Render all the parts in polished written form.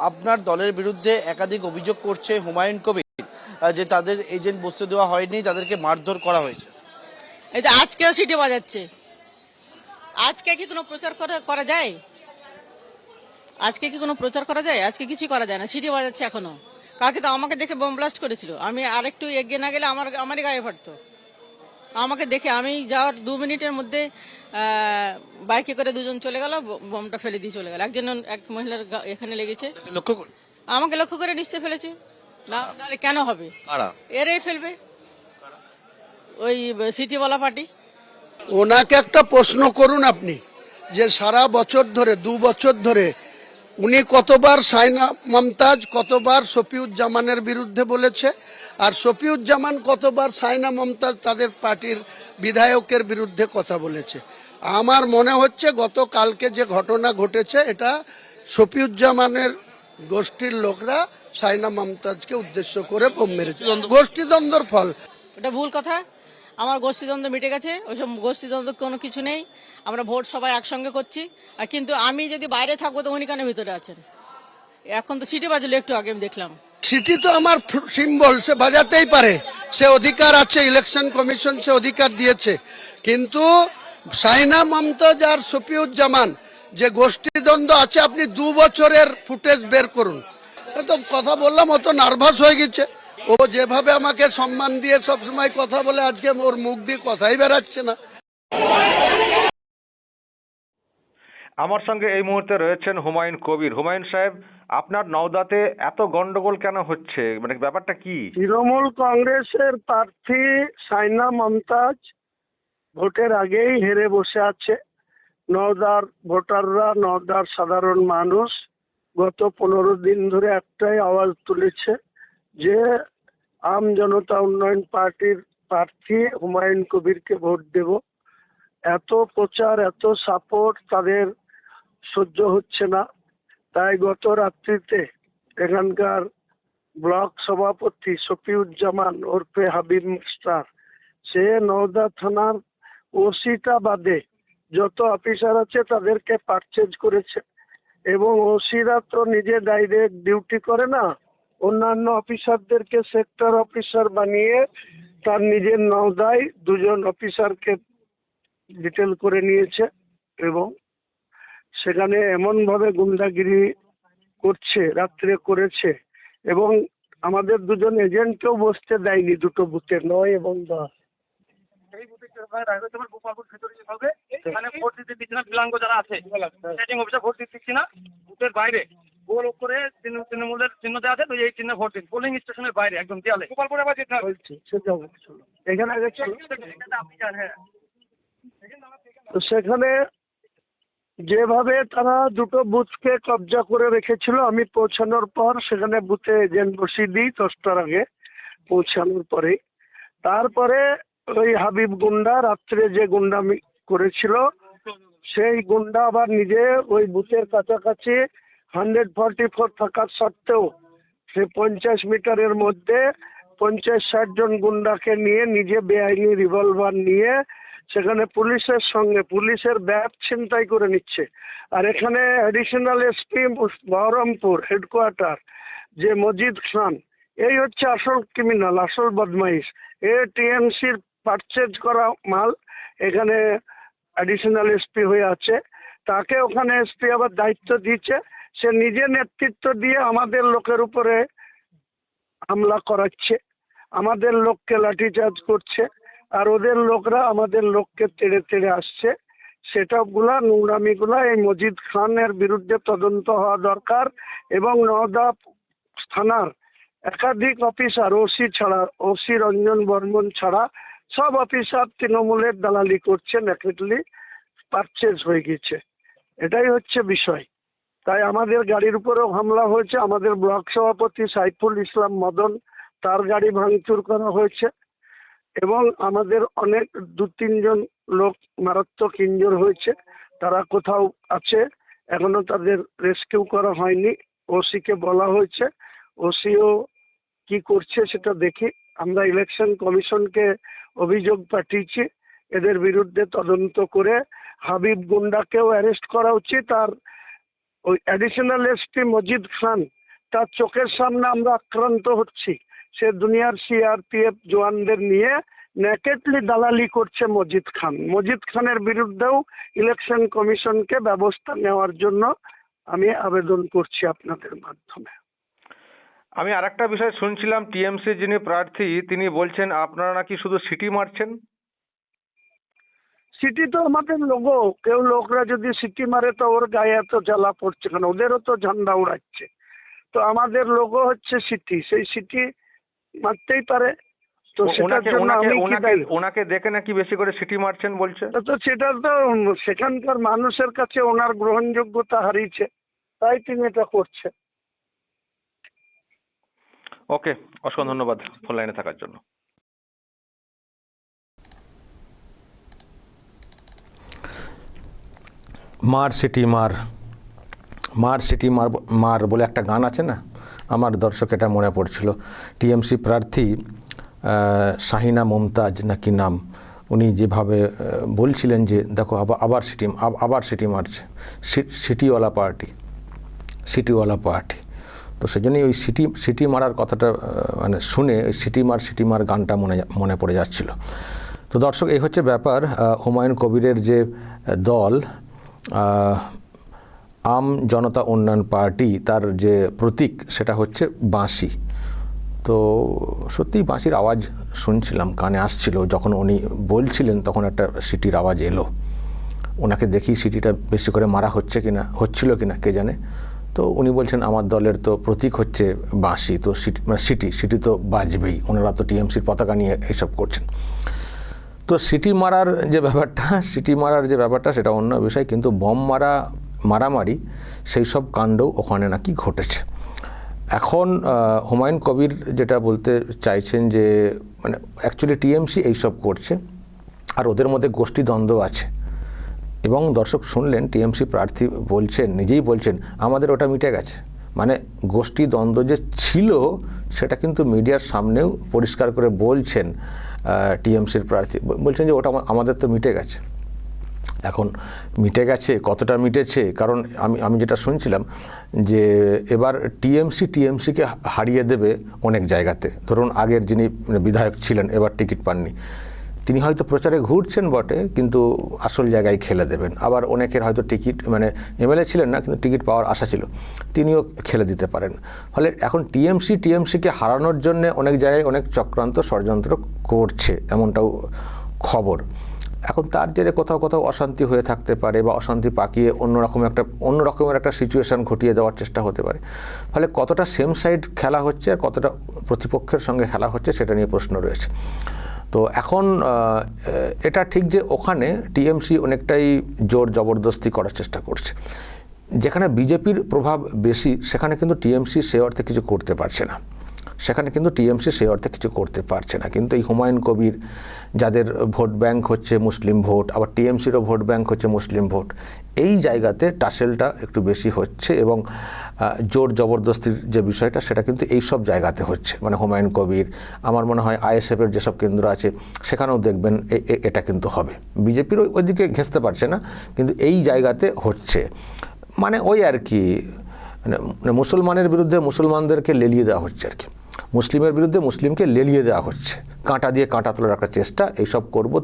আপনার দলের বিরুদ্ধে একাধিক অভিযোগ করছে হুমায়ুন কবির যে তাদের এজেন্ট বসতে দেওয়া হয়নি, তাদেরকে মারধর করা হয়েছে। এই যে আজকেও সিটি বাজাচ্ছে, আজকে কি কোনো প্রচার করা যায়? আজকে কি কোনো প্রচার করা যায়? আজকে কিছু করা যায় না, সিটি বাজাচ্ছে এখনো। কালকে তো আমাকে দেখে বোম ব্লাস্ট করেছিল, আমি আরেকটু এগিয়ে না গেলে আমারই গায়ে ফাটতো। আমাকে দেখে আমি যাওয়ার 2 মিনিটের মধ্যে বাইকে করে দুজন চলে গেল, বোমটা ফেলে দিয়ে চলে গেল। এক মহিলার এখানে লেগেছে, আমাকে লক্ষ্য করে নিশ্চয় ফেলেছে। না তাহলে কেন হবে? এরাই ফেলবে, ওই সিটিওয়ালা পার্টি। ওনাকে একটা প্রশ্ন করুন আপনি, যে সারা বছর ধরে 2 বছর ধরে উনি কতবার সাইনা মমতাজ, কতবার শফিউজ্জামানের বিরুদ্ধে বলেছে, আর শফিউজ্জামান কতবার সাইনা মমতাজ তাদের পার্টির বিধায়কের বিরুদ্ধে কথা বলেছে। আমার মনে হচ্ছে গতকালকে যে ঘটনা ঘটেছে এটা শফিউজ্জামানের গোষ্ঠীর লোকরা সাইনা মমতাজকে উদ্দেশ্য করে বোম মেরেছে, গোষ্ঠীদ্বন্দ্বের ফল। এটা ভুল কথা। আমার গোষ্ঠীদ্বন্দ্ব মিটে গেছে, ওইসব গোষ্ঠীদ্বন্দ্ব কোনো কিছু নেই। আমরা ভোট সবাই একসঙ্গে করছি। আর কিন্তু আমি যদি বাইরে থাকবো তো উনি কেন ভিতরে আছেন? এখন তো সিটি বাজলো একটু আগে, আমি দেখলাম। সিটি তো আমার সিম্বল, সে বাজাতেই পারে, সে অধিকার আছে, ইলেকশন কমিশন সে অধিকার দিয়েছে। কিন্তু সাইনা মমতাজ আর শফিউজ্জামান যে গোষ্ঠীদ্বন্দ্ব আছে, আপনি 2 বছরের ফুটেজ বের করুন। তো কথা বললাম, ও তো নার্ভাস হয়ে গেছে। ও যেভাবে আমাকে সম্মান দিয়ে সবসময় কথা বলে, আজকে ওর মুখ দিয়ে কথাই বেরাচ্ছে না। আমার সঙ্গে এই মুহূর্তে রয়েছেন হুমায়ুন কবির। হুমায়ুন সাহেব, আপনার নওদাতে এত গন্ডগোল কেন হচ্ছে, মানে ব্যাপারটা কি? তৃণমূল কংগ্রেসের প্রার্থী সাইনা মমতাজ ভোটের আগেই হেরে বসে আছে। নওদার ভোটাররা, নওদার সাধারণ মানুষ গত 15 দিন ধরে একটাই আওয়াজ তুলেছে যে আম জনতা উন্নয়ন পার্টির প্রার্থী হুমায়ুন কবিরকে ভোট দেব। এত প্রচার, এত সাপোর্ট তাদের সহ্য হচ্ছে না। তাই গত রাত্রিতে এখানকার ব্লক সভাপতি শফিউজ্জামান ওরফে হাবিব মাস্টার, সে নওদা থানার ওসিটা বাদে যত অফিসার আছে তাদেরকে পারচেজ করেছে। এবং ওসিরা তো নিজে ডাইরেক্ট ডিউটি করে না, অন্যান্য অফিসারদেরকে সেক্টর অফিসার বানিয়ে তার নিজের নওদায় 2 জন অফিসারকে ডিটেল করে নিয়েছে। এবং সেখানে এমন ভাবে গুন্ডাগিরি করছে, রাত্রে করেছে। এবং আমাদের 2 জন এজেন্টকেও বসতে দেয়নি, 2টো বুথে 9 এবং 10। গোপালপুর ভিতরে হবে, এখানে ভোট দিতে দিচ্ছে না, বিলাঙ্গ যারা আছে সেটিং অফিসার ভোট দিচ্ছে না। বুথের বাইরে গোল করে তৃণমূলের চিহ্ন দেওয়া আছে, তো এই চিহ্নে ভোট দিন। পোলিং স্টেশনের বাইরে একদম দেয়ালে। গোপালপুরে আবার যেতে হবে, এখানে আগে আপনি জানেন। হ্যাঁ, তো সেখানে যেভাবে তারা 2টো বুথকে কবজা করে রেখেছিল, আমি পৌঁছানোর পর সেখানে বুথে এজেন্ট বসিয়ে দিই 10টার আগে পৌঁছানোর পরেই। তারপরে ওই হাবিব গুন্ডা রাত্রে যে গুন্ডামি করেছিল, সেই গুন্ডা আবার নিজে ওই বুথের কাছাকাছি 144 থাকার সত্ত্বেও সে 50 মিটারের মধ্যে 50-60 জন গুন্ডাকে নিয়ে নিজে বেআইনি রিভলভার নিয়ে সেখানে পুলিশের সঙ্গে পুলিশের ব্যাগ ছিনতাই করে নিচ্ছে। আর এখানে অ্যাডিশনাল এসপি বহরমপুর হেডকোয়ার্টার যে মজিদ খান, এই হচ্ছে আসল ক্রিমিনাল, আসল বদমাইশ। এ টিএমসির পারচেজ করা মাল এখানে অ্যাডিশনাল এসপি হয়ে আছে। তাকে ওখানে এসপি আবার দায়িত্ব দিয়েছে, সে নিজে নেতৃত্ব দিয়ে আমাদের লোকের উপরে হামলা করাচ্ছে, আমাদের লোককে লাঠিচার্জ করছে। আর ওদের লোকরা আমাদের লোককে তেড়ে তেড়ে আসছে। সেটাগুলা নোংরামিগুলা এই মজিদ খানের বিরুদ্ধে তদন্ত হওয়া দরকার। এবং নওদা থানার একাধিক অফিসার, ওসি ছাড়া, ওসি রঞ্জন বর্মন ছাড়া সব অফিসার তৃণমূলের দালালি করছে, ন্যাকেটলি পারচেজ হয়ে গেছে। এটাই হচ্ছে বিষয়। তাই আমাদের গাড়ির উপরেও হামলা হয়েছে। আমাদের ব্লক সভাপতি সাইফুল ইসলাম মদন, তার গাড়ি ভাঙচুর করা হয়েছে। এবং আমাদের অনেক 2-3 জন লোক মারাত্মক ইনজোর হয়েছে, তারা কোথাও আছে, এখনো তাদের রেস্কিউ করা হয়নি। ওসিকে বলা হয়েছে, ওসিও কি করছে সেটা দেখি। আমরা ইলেকশন কমিশনকে অভিযোগ পাঠিয়েছি, এদের বিরুদ্ধে তদন্ত করে হাবিব গুন্ডাকেও অ্যারেস্ট করা উচিত। আর ওই অ্যাডিশনাল এসপি মজিদ খান, তার চোখের সামনে আমরা আক্রান্ত হচ্ছি, সে দুনিয়ার সিআরপিএফ জওয়ানদের নিয়ে নেকেটলি দালালি করছে মজিদ খান। মজিদ খানের বিরুদ্ধেও ইলেকশন কমিশনকে ব্যবস্থা নেওয়ার জন্য আমি আবেদন করছি আপনাদের মাধ্যমে। আমি আরেকটা বিষয় শুনছিলাম, টিএমসি যিনি প্রার্থী তিনি বলছেন আপনারা নাকি শুধু সিটি মারছেন। সিটি তো আমাদের লোগো, কেউ লোকরা যদি সিটি মারে তো ওর গায়ে এত জ্বালা পড়ছে কেন? ওদেরও তো ঝান্ডা উড়াচ্ছে। তো আমাদের লোগো হচ্ছে সিটি, সেই সিটি মারতেই পারে। তো সেটার জন্য আমি কি দায়ী? ওনাকে দেখে নাকি বেশি করে সিটি মারছেন বলছে। তো সেটা তো সেখানকার মানুষের কাছে ওনার গ্রহণযোগ্যতা হারিয়েছে, তাই তিনি এটা করছে। ওকে, অসংখ্য ধন্যবাদ ফোন লাইনে থাকার জন্য। মার সিটি মার, মার সিটি মার মার বলে একটা গান আছে না, আমার দর্শক এটা মনে পড়ছিল। টিএমসি প্রার্থী শাহিনা মুমতাজ নাকি নাম, উনি যেভাবে বলছিলেন যে দেখো আবার সিটি মারছে, সিটিওয়ালা পার্টি। তো সেজন্যই ওই সিটি মারার কথাটা মানে শুনে ওই সিটি মার গানটা মনে পড়ে যাচ্ছিল। তো দর্শক, এই হচ্ছে ব্যাপার। হুমায়ুন কবিরের যে দল আম জনতা উন্নয়ন পার্টি, তার যে প্রতীক সেটা হচ্ছে বাঁশি। তো সত্যিই বাঁশির আওয়াজ শুনছিলাম, কানে আসছিল। যখন উনি বলছিলেন তখন একটা সিটির আওয়াজ এলো। ওনাকে দেখি সিটিটা বেশি করে মারা হচ্ছিল কিনা কে জানে। তো উনি বলছেন আমার দলের তো প্রতীক হচ্ছে বাঁশি, তো সিটি তো বাজবেই, ওনারা তো টিএমসির পতাকা নিয়ে এইসব করছেন। তো সিটি মারার যে ব্যাপারটা সেটা অন্য বিষয়, কিন্তু বম মারামারি সেই সব কাণ্ডও ওখানে নাকি ঘটেছে। এখন হুমায়ুন কবির যেটা বলতে চাইছেন যে মানে অ্যাকচুয়ালি টিএমসি এইসব করছে আর ওদের মধ্যে গোষ্ঠী দ্বন্দ্ব আছে। এবং দর্শক শুনলেন টিএমসি প্রার্থী নিজেই বলছেন আমাদের ওটা মিটে গেছে। মানে গোষ্ঠী দ্বন্দ্ব যে ছিল সেটা কিন্তু মিডিয়ার সামনেও পরিষ্কার করে বলছেন টিএমসির প্রার্থী, বলছেন যে ওটা আমাদের তো মিটে গেছে। এখন মিটে গেছে, কতটা মিটেছে? কারণ আমি যেটা শুনছিলাম যে এবার টিএমসিকে হারিয়ে দেবে অনেক জায়গাতে। ধরুন আগের যিনি বিধায়ক ছিলেন এবার টিকিট পাননি, তিনি হয়তো প্রচারে ঘুরছেন বটে কিন্তু আসল জায়গায় খেলে দেবেন। আবার অনেকের হয়তো টিকিট মানে এমএলএ ছিলেন না কিন্তু টিকিট পাওয়ার আশা ছিল, তিনিও খেলে দিতে পারেন। ফলে এখন টিএমসিকে হারানোর জন্য অনেক জায়গায় অনেক চক্রান্ত ষড়যন্ত্র করছে, এমনটাও খবর। এখন তার জেরে কোথাও অশান্তি হয়ে থাকতে পারে বা অশান্তি পাকিয়ে অন্য রকমের একটা সিচুয়েশান ঘটিয়ে দেওয়ার চেষ্টা হতে পারে। ফলে কতটা সেম সাইড খেলা হচ্ছে আর কতটা প্রতিপক্ষের সঙ্গে খেলা হচ্ছে সেটা নিয়ে প্রশ্ন রয়েছে। তো এখন এটা ঠিক যে ওখানে টিএমসি অনেকটাই জোর জবরদস্তি করার চেষ্টা করছে। যেখানে বিজেপির প্রভাব বেশি সেখানে কিন্তু টিএমসি সে অর্থে কিছু করতে পারছে না, কিন্তু এই হুমায়ুন কবির যাদের ভোট ব্যাংক হচ্ছে মুসলিম ভোট, আবার টিএমসিরও ভোট ব্যাংক হচ্ছে মুসলিম ভোট, এই জায়গাতে টাসেলটা একটু বেশি হচ্ছে এবং জোর জবরদস্তির যে বিষয়টা সেটা কিন্তু এই সব জায়গাতে হচ্ছে। মানে হুমায়ুন কবির, আমার মনে হয় আইএসএফের যেসব কেন্দ্র আছে সেখানেও দেখবেন এটা কিন্তু হবে। বিজেপির ওইদিকে ঘেঁচতে পারছে না, কিন্তু এই জায়গাতে হচ্ছে। মানে ওই আর কি, মানে মুসলমানের বিরুদ্ধে মুসলমানদেরকে লেলিয়ে দেওয়া হচ্ছে আর কি, মুসলিমের বিরুদ্ধে মুসলিমকে লেলিয়ে দেওয়া হচ্ছে, কাঁটা দিয়ে কাঁটা তোলার একটা চেষ্টা। এইসব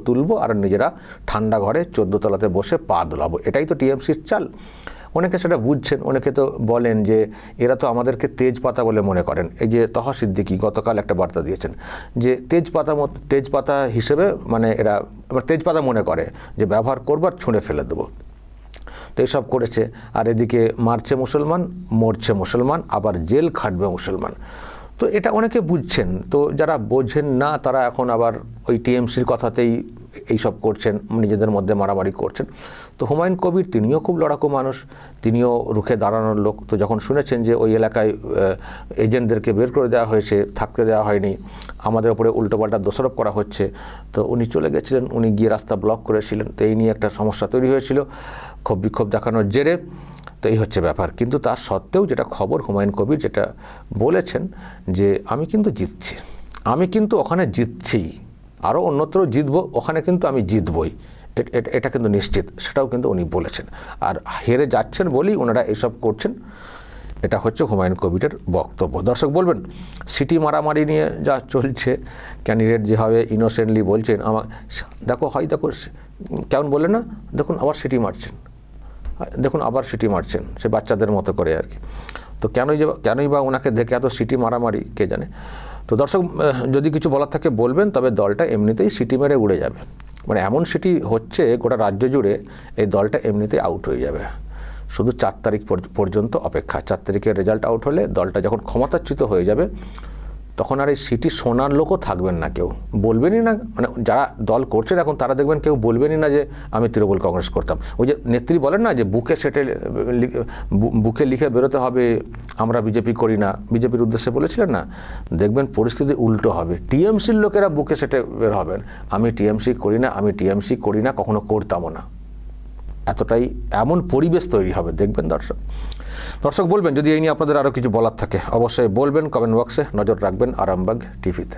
তুলবো আর নিজেরা ঠান্ডা ঘরে 14 তলাতে বসে পা দোলাবো, এটাই তো টিএমসির চাল। অনেকে সেটা বুঝছেন, অনেকে তো বলেন যে এরা তো আমাদেরকে তেজপাতা বলে মনে করেন। এই যে তহা সিদ্দিকী গতকাল একটা বার্তা দিয়েছেন যে তেজপাতা হিসেবে মানে এরা তেজপাতা মনে করে যে ব্যবহার করবো আর ছুঁড়ে ফেলে দেবো। তো এইসব করেছে, আর এদিকে মারছে মুসলমান, মরছে মুসলমান, আবার জেল খাটবে মুসলমান। তো এটা অনেকে বুঝছেন, তো যারা বোঝেন না তারা এখন আবার ওই টিএমসির কথাতেই এইসব করছেন, নিজেদের মধ্যে মারামারি করছেন। তো হুমায়ুন কবির তিনিও খুব লড়াকু মানুষ, তিনিও রুখে দাঁড়ানোর লোক। তো যখন শুনেছেন যে ওই এলাকায় এজেন্টদেরকে বের করে দেওয়া হয়েছে, থাকতে দেওয়া হয়নি, আমাদের উপরে উল্টোপাল্টা দোষারোপ করা হচ্ছে, তো উনি চলে গেছিলেন, উনি গিয়ে রাস্তা ব্লক করেছিলেন। তো এই নিয়ে একটা সমস্যা তৈরি হয়েছিল ক্ষোভ বিক্ষোভ দেখানোর জেরে। তো এই হচ্ছে ব্যাপার। কিন্তু তার সত্ত্বেও যেটা খবর, হুমায়ুন কবির যেটা বলেছেন যে আমি কিন্তু জিতছি, আমি কিন্তু ওখানে জিতছি, আরও অন্যত্র জিতবো, ওখানে কিন্তু আমি জিতবই, এটা কিন্তু নিশ্চিত, সেটাও কিন্তু উনি বলেছেন। আর হেরে যাচ্ছেন বলেই ওনারা এসব করছেন, এটা হচ্ছে হুমায়ুন কবিরের বক্তব্য। দর্শক বলবেন সিটি মারামারি নিয়ে যা চলছে, ক্যান্ডিডেট যেভাবে ইনোসেন্টলি বলছেন, আমার দেখো কেমন বললেন না, দেখুন আবার সিটি মারছেন, দেখুন আবার সিটি মারছেন, সে বাচ্চাদের মতো করে আর কি। তো কেনই বা ওনাকে দেখে এত সিটি মারামারি কে জানে। তো দর্শক যদি কিছু বলার থাকে বলবেন, তবে দলটা এমনিতেই সিটি মেরে উড়ে যাবে, মানে এমন সিটি হচ্ছে গোটা রাজ্য জুড়ে, এই দলটা এমনিতেই আউট হয়ে যাবে। শুধু 4 তারিখ পর্যন্ত অপেক্ষা, 4 তারিখের রেজাল্ট আউট হলে দলটা যখন ক্ষমতাচ্যুত হয়ে যাবে, তখন আর এই সিটি শোনার লোকও থাকবেন না, কেউ বলবেনই না, মানে যারা দল করছেন এখন তারা দেখবেন কেউ বলবেনই না যে আমি তৃণমূল কংগ্রেস করতাম। ওই যে নেত্রী বলেন না যে বুকে লিখে বেরোতে হবে আমরা বিজেপি করি না, বিজেপির উদ্দেশ্যে বলেছিলেন না, দেখবেন পরিস্থিতি উল্টো হবে, টিএমসির লোকেরা বুকে সেটে বের হবেন, আমি টিএমসি করি না, কখনো করতামও না। এতটাই এমন পরিবেশ তৈরি হবে, দেখবেন দর্শক বলবেন যদি এই নিয়ে আপনাদের আরও কিছু বলার থাকে অবশ্যই বলবেন, কমেন্ট বক্সে নজর রাখবেন আরামবাগ টিভিতে।